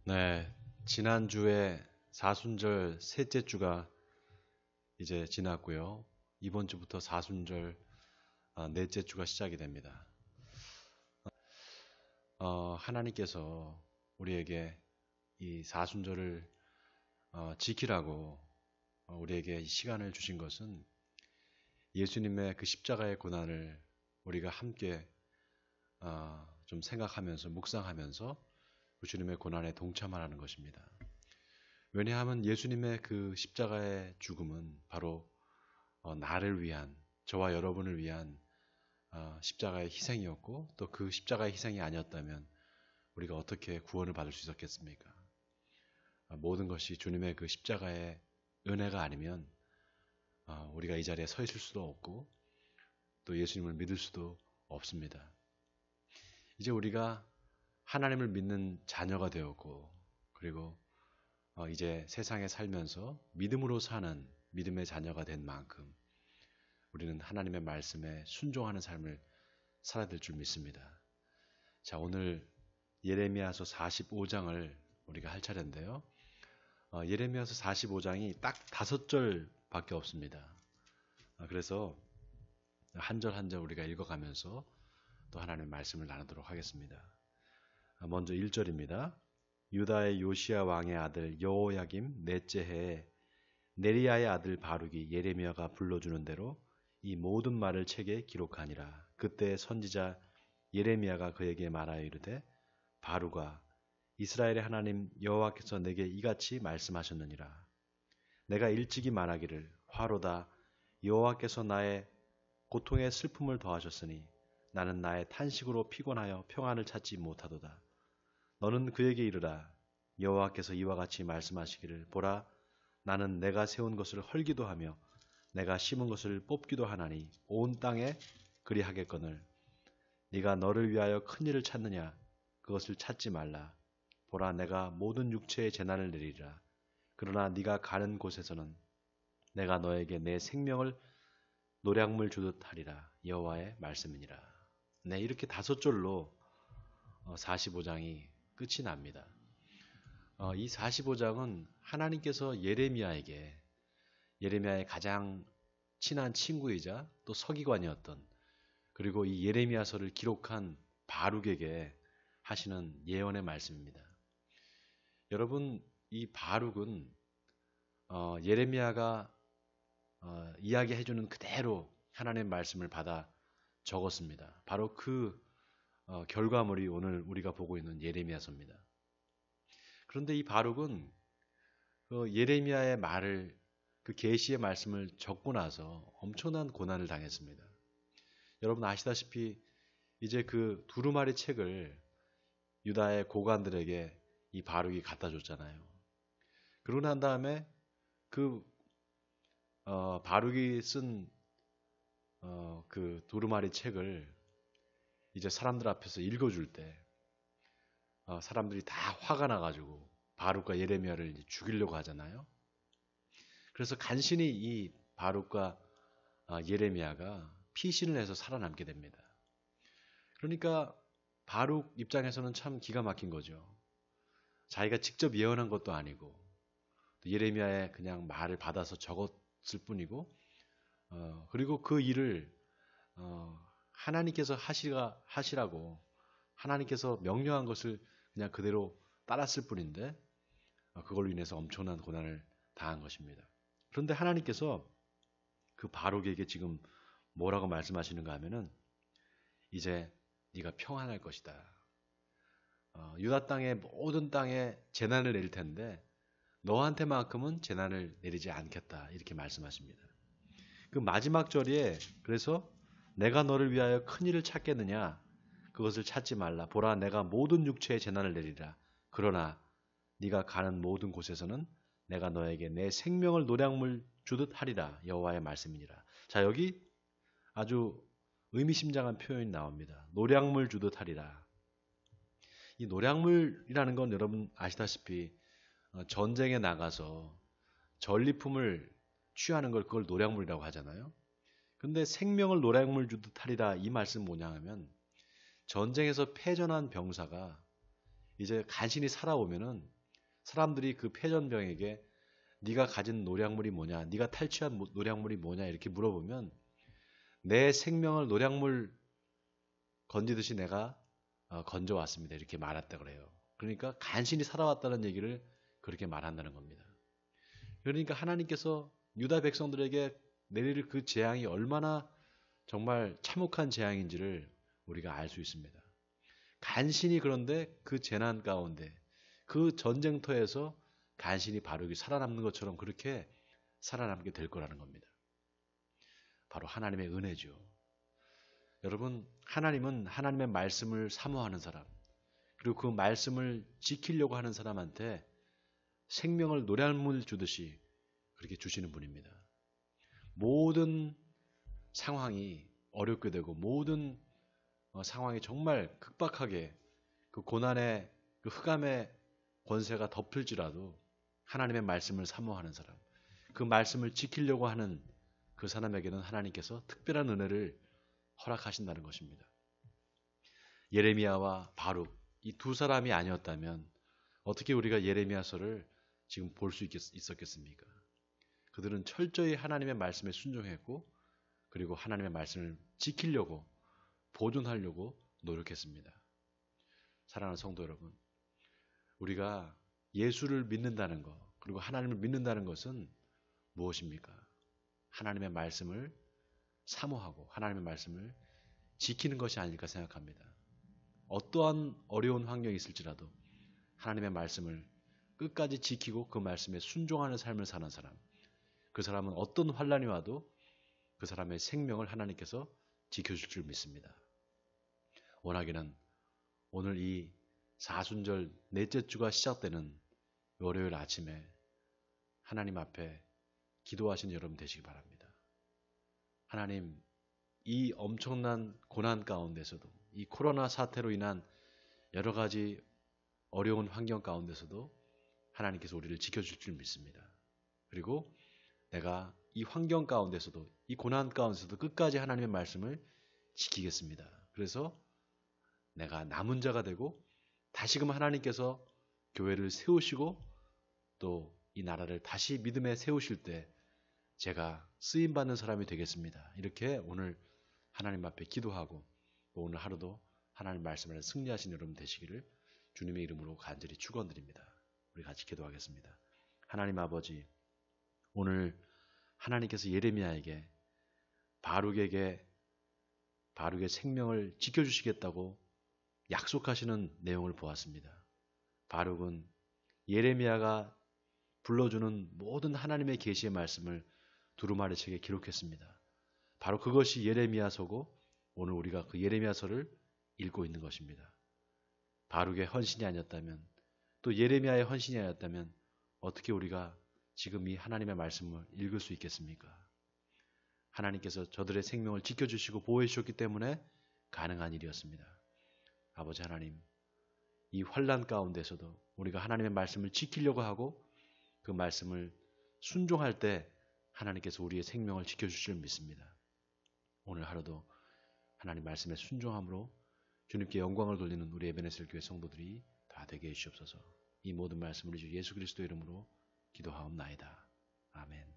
네, 지난주에 사순절 셋째 주가 이제 지났고요. 이번 주부터 사순절 넷째 주가 시작이 됩니다. 하나님께서 우리에게 이 사순절을 지키라고 우리에게 이 시간을 주신 것은 예수님의 그 십자가의 고난을 우리가 함께 좀 생각하면서 묵상하면서 그 주님의 고난에 동참하라는 것입니다. 왜냐하면 예수님의 그 십자가의 죽음은 바로 나를 위한, 저와 여러분을 위한 십자가의 희생이었고, 또 그 십자가의 희생이 아니었다면 우리가 어떻게 구원을 받을 수 있었겠습니까? 모든 것이 주님의 그 십자가의 은혜가 아니면 우리가 이 자리에 서 있을 수도 없고, 또 예수님을 믿을 수도 없습니다. 이제 우리가 하나님을 믿는 자녀가 되었고, 그리고 이제 세상에 살면서 믿음으로 사는 믿음의 자녀가 된 만큼 우리는 하나님의 말씀에 순종하는 삶을 살아야 될 줄 믿습니다. 자, 오늘 예레미야서 45장을 우리가 할 차례인데요. 예레미야서 45장이 딱 5절밖에 없습니다. 그래서 한 절 한 절 우리가 읽어가면서 또 하나님의 말씀을 나누도록 하겠습니다. 먼저 1절입니다. 유다의 요시야 왕의 아들 여호야김 넷째 해에 네리야의 아들 바룩이 예레미야가 불러주는 대로 이 모든 말을 책에 기록하니라. 그때 선지자 예레미야가 그에게 말하여 이르되 바룩아 이스라엘의 하나님 여호와께서 내게 이같이 말씀하셨느니라. 내가 일찍이 말하기를 화로다 여호와께서 나의 고통에 슬픔을 더하셨으니 나는 나의 탄식으로 피곤하여 평안을 찾지 못하도다. 너는 그에게 이르라. 여호와께서 이와 같이 말씀하시기를 보라 나는 내가 세운 것을 헐기도 하며 내가 심은 것을 뽑기도 하나니 온 땅에 그리하겠거늘 네가 너를 위하여 큰 일을 찾느냐 그것을 찾지 말라. 보라 내가 모든 육체의 재난을 내리리라. 그러나 네가 가는 곳에서는 내가 너에게 내 생명을 노량물 주듯 하리라. 여호와의 말씀이니라. 네, 이렇게 5절로 45장이 끝이 납니다. 이 45장은 하나님께서 예레미야의 가장 친한 친구이자 또 서기관이었던 그리고 이 예레미야서를 기록한 바룩에게 하시는 예언의 말씀입니다. 여러분 이 바룩은 예레미야가 이야기해주는 그대로 하나님의 말씀을 받아 적었습니다. 바로 그 결과물이 오늘 우리가 보고 있는 예레미야서입니다. 그런데 이 바룩은 그 예레미야의 말을 그 계시의 말씀을 적고 나서 엄청난 고난을 당했습니다. 여러분 아시다시피 이제 그 두루마리 책을 유다의 고관들에게 이 바룩이 갖다 줬잖아요. 그러고 난 다음에 그 바룩이 쓴 그 두루마리 책을 이제 사람들 앞에서 읽어줄 때 사람들이 다 화가 나가지고 바룩과 예레미야를 죽이려고 하잖아요. 그래서 간신히 이 바룩과 예레미야가 피신을 해서 살아남게 됩니다. 그러니까 바룩 입장에서는 참 기가 막힌 거죠. 자기가 직접 예언한 것도 아니고 예레미야의 그냥 말을 받아서 적었을 뿐이고 그리고 그 일을 하나님께서 하시라고 하나님께서 명령한 것을 그냥 그대로 따랐을 뿐인데 그걸로 인해서 엄청난 고난을 당한 것입니다. 그런데 하나님께서 그 바룩에게 지금 뭐라고 말씀하시는가 하면은 이제 네가 평안할 것이다. 유다 땅의 모든 땅에 재난을 내릴 텐데 너한테만큼은 재난을 내리지 않겠다. 이렇게 말씀하십니다. 그 마지막 절에 그래서 내가 너를 위하여 큰 일을 찾겠느냐 그것을 찾지 말라. 보라 내가 모든 육체에 재난을 내리라. 그러나 네가 가는 모든 곳에서는 내가 너에게 내 생명을 노량물 주듯 하리라. 여호와의 말씀이니라. 자 여기 아주 의미심장한 표현이 나옵니다. 노량물 주듯 하리라. 이 노량물이라는 건 여러분 아시다시피 전쟁에 나가서 전리품을 취하는 걸 그걸 노량물이라고 하잖아요. 근데 생명을 노량물 주듯 하리라 이 말씀 뭐냐 하면 전쟁에서 패전한 병사가 이제 간신히 살아오면은 사람들이 그 폐전병에게 네가 가진 노량물이 뭐냐, 네가 탈취한 노량물이 뭐냐 이렇게 물어보면 내 생명을 노량물 건지듯이 내가 건져왔습니다. 이렇게 말했다 그래요. 그러니까 간신히 살아왔다는 얘기를 그렇게 말한다는 겁니다. 그러니까 하나님께서 유다 백성들에게 내릴 그 재앙이 얼마나 정말 참혹한 재앙인지를 우리가 알 수 있습니다. 간신히 그런데 그 재난 가운데 그 전쟁터에서 간신히 바룩이 살아남는 것처럼 그렇게 살아남게 될 거라는 겁니다. 바로 하나님의 은혜죠. 여러분, 하나님은 하나님의 말씀을 사모하는 사람, 그리고 그 말씀을 지키려고 하는 사람한테 생명을 노량물 주듯이 그렇게 주시는 분입니다. 모든 상황이 어렵게 되고 모든 상황이 정말 극박하게 그 고난의 그 흑암의 권세가 덮을지라도 하나님의 말씀을 사모하는 사람, 그 말씀을 지키려고 하는 그 사람에게는 하나님께서 특별한 은혜를 허락하신다는 것입니다. 예레미야와 바룩 이 두 사람이 아니었다면 어떻게 우리가 예레미야서를 지금 볼 수 있었겠습니까? 그들은 철저히 하나님의 말씀에 순종했고 그리고 하나님의 말씀을 지키려고 보존하려고 노력했습니다. 사랑하는 성도 여러분, 우리가 예수를 믿는다는 것 그리고 하나님을 믿는다는 것은 무엇입니까? 하나님의 말씀을 사모하고 하나님의 말씀을 지키는 것이 아닐까 생각합니다. 어떠한 어려운 환경이 있을지라도 하나님의 말씀을 끝까지 지키고 그 말씀에 순종하는 삶을 사는 사람, 그 사람은 어떤 환난이 와도 그 사람의 생명을 하나님께서 지켜줄 줄 믿습니다. 원하기는 오늘 이 사순절 넷째 주가 시작되는 월요일 아침에 하나님 앞에 기도하시는 여러분 되시기 바랍니다. 하나님, 이 엄청난 고난 가운데서도 이 코로나 사태로 인한 여러 가지 어려운 환경 가운데서도 하나님께서 우리를 지켜줄 줄 믿습니다. 그리고 내가 이 환경 가운데서도 이 고난 가운데서도 끝까지 하나님의 말씀을 지키겠습니다. 그래서 내가 남은 자가 되고 다시금 하나님께서 교회를 세우시고 또 이 나라를 다시 믿음에 세우실 때 제가 쓰임받는 사람이 되겠습니다. 이렇게 오늘 하나님 앞에 기도하고 오늘 하루도 하나님 말씀을 승리하신 여러분 되시기를 주님의 이름으로 간절히 축원드립니다. 우리 같이 기도하겠습니다. 하나님 아버지, 오늘 하나님께서 예레미야에게 바룩의 생명을 지켜주시겠다고 약속하시는 내용을 보았습니다. 바룩은 예레미야가 불러주는 모든 하나님의 계시의 말씀을 두루마리 책에 기록했습니다. 바로 그것이 예레미야서고 오늘 우리가 그 예레미야서를 읽고 있는 것입니다. 바룩의 헌신이 아니었다면 또 예레미야의 헌신이 아니었다면 어떻게 우리가 지금 이 하나님의 말씀을 읽을 수 있겠습니까? 하나님께서 저들의 생명을 지켜주시고 보호해 주셨기 때문에 가능한 일이었습니다. 아버지 하나님, 이 환난 가운데서도 우리가 하나님의 말씀을 지키려고 하고 그 말씀을 순종할 때 하나님께서 우리의 생명을 지켜주실 줄 믿습니다. 오늘 하루도 하나님 말씀에 순종함으로 주님께 영광을 돌리는 우리 에베네셀 교회 성도들이 다 되게 해주시옵소서. 이 모든 말씀을 주 예수 그리스도 이름으로 기도하옵나이다. 아멘.